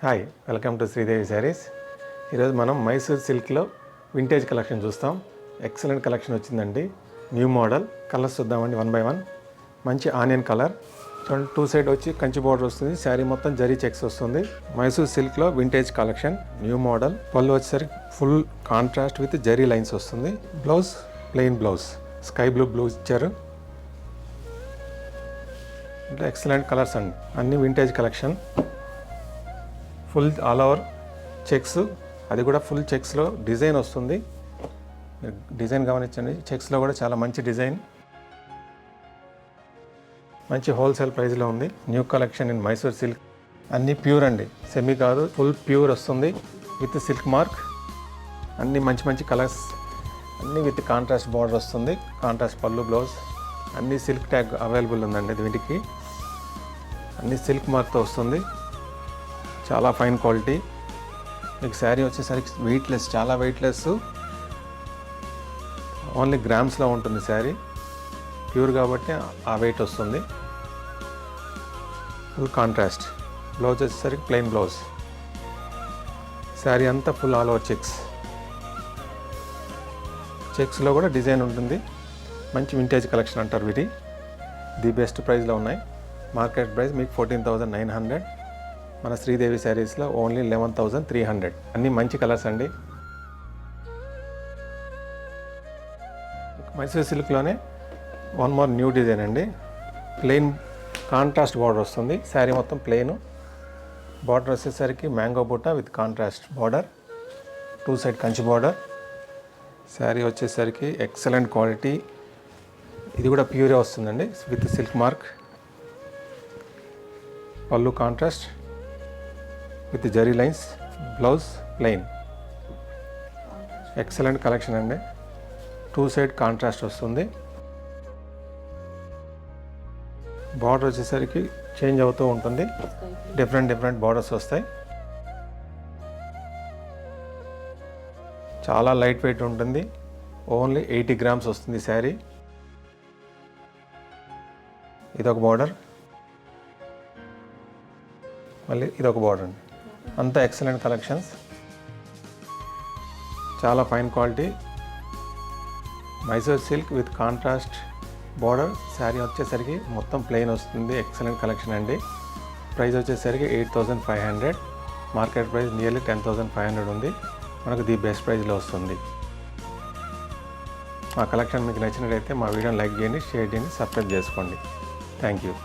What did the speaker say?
Hi, welcome to Sridevi saris. ఈరోజు మనం మైసూర్ సిల్క్లో వింటేజ్ కలెక్షన్ చూస్తాం. ఎక్సలెంట్ కలెక్షన్ వచ్చిందండి. న్యూ మోడల్ కలర్స్ చూద్దామండి వన్ బై వన్. మంచి ఆనియన్ కలర్ చూడండి, టూ సైడ్ వచ్చి కంచి బార్డర్ వస్తుంది. శారీ మొత్తం జరీ చెక్స్ వస్తుంది. మైసూర్ సిల్క్లో vintage collection, new model. Pallu వచ్చేసరికి full contrast with zari lines వస్తుంది. Blouse plain blouse, sky blue ఇచ్చారు. ఇట్లా ఎక్సలెంట్ కలర్స్ అండి, అన్ని vintage collection. Full all over checks, అది కూడా ఫుల్ చెక్స్లో డిజైన్ వస్తుంది. డిజైన్ గమనించండి, చెక్స్లో కూడా చాలా మంచి డిజైన్, మంచి హోల్సేల్ ప్రైస్లో ఉంది. New collection in Mysore silk. అన్నీ ప్యూర్ అండి, సెమీ కాదు, ఫుల్ ప్యూర్ వస్తుంది విత్ సిల్క్ మార్క్. అన్నీ మంచి మంచి కలర్స్, అన్నీ విత్ కాంట్రాస్ట్ బార్డర్ వస్తుంది. కాంట్రాస్ట్ పళ్ళు, బ్లౌజ్, అన్నీ సిల్క్ ట్యాగ్ అవైలబుల్ ఉందండి. వీటికి అన్నీ సిల్క్ మార్క్తో వస్తుంది. చాలా ఫైన్ క్వాలిటీ. మీకు శారీ వచ్చేసరికి వెయిట్లెస్, చాలా వెయిట్లెస్, ఓన్లీ గ్రామ్స్లో ఉంటుంది శారీ. ప్యూర్ కాబట్టి ఆ వెయిట్ వస్తుంది. Full contrast. బ్లౌజ్ వచ్చేసరికి ప్లెయిన్ బ్లౌజ్. శారీ అంతా ఫుల్ ఆల్ ఓవర్ చెక్స్. చెక్స్లో కూడా డిజైన్ ఉంటుంది. మంచి వింటేజ్ కలెక్షన్ అంటారు వీటి. ది బెస్ట్ ప్రైస్లో ఉన్నాయి. మార్కెట్ ప్రైస్ మీకు 14,900. మన శ్రీదేవి శారీస్లో ఓన్లీ 11,300. అన్నీ మంచి కలర్స్ అండి. మైసూర్ సిల్క్లోనే వన్ మోర్ న్యూ డిజైన్ అండి. ప్లెయిన్ కాంట్రాస్ట్ బార్డర్ వస్తుంది. శారీ మొత్తం ప్లెయిన్. బార్డర్ వచ్చేసరికి mango buta with contrast border, two side Kanchi border. Sari వచ్చేసరికి ఎక్సలెంట్ క్వాలిటీ. ఇది కూడా ప్యూరే వస్తుందండి with silk mark. Pallu contrast with zari lines. Blouse plain. Excellent collection అండి. టూ సైడ్ కాంట్రాస్ట్ వస్తుంది. బార్డర్ వచ్చేసరికి చేంజ్ అవుతూ ఉంటుంది. డిఫరెంట్ బార్డర్స్ వస్తాయి. చాలా లైట్ వెయిట్ ఉంటుంది. ఓన్లీ 80 గ్రామ్స్ వస్తుంది శారీ. ఇదొక బార్డర్, మళ్ళీ ఇదొక బార్డర్ అండి. అంతా ఎక్సలెంట్ కలెక్షన్స్, చాలా fine quality. Mysore silk with contrast border. Sari వచ్చేసరికి మొత్తం ప్లెయిన్ వస్తుంది. ఎక్సలెంట్ కలెక్షన్ అండి. ప్రైస్ వచ్చేసరికి 8,500. మార్కెట్ ప్రైస్ నియర్లీ 10,500 ఉంది. మనకు ది బెస్ట్ ప్రైస్లో వస్తుంది. మా కలెక్షన్ మీకు నచ్చినట్లయితే మా వీడియోని లైక్ చేయండి, షేర్ చేయండి, సబ్స్క్రైబ్ చేసుకోండి. Thank you.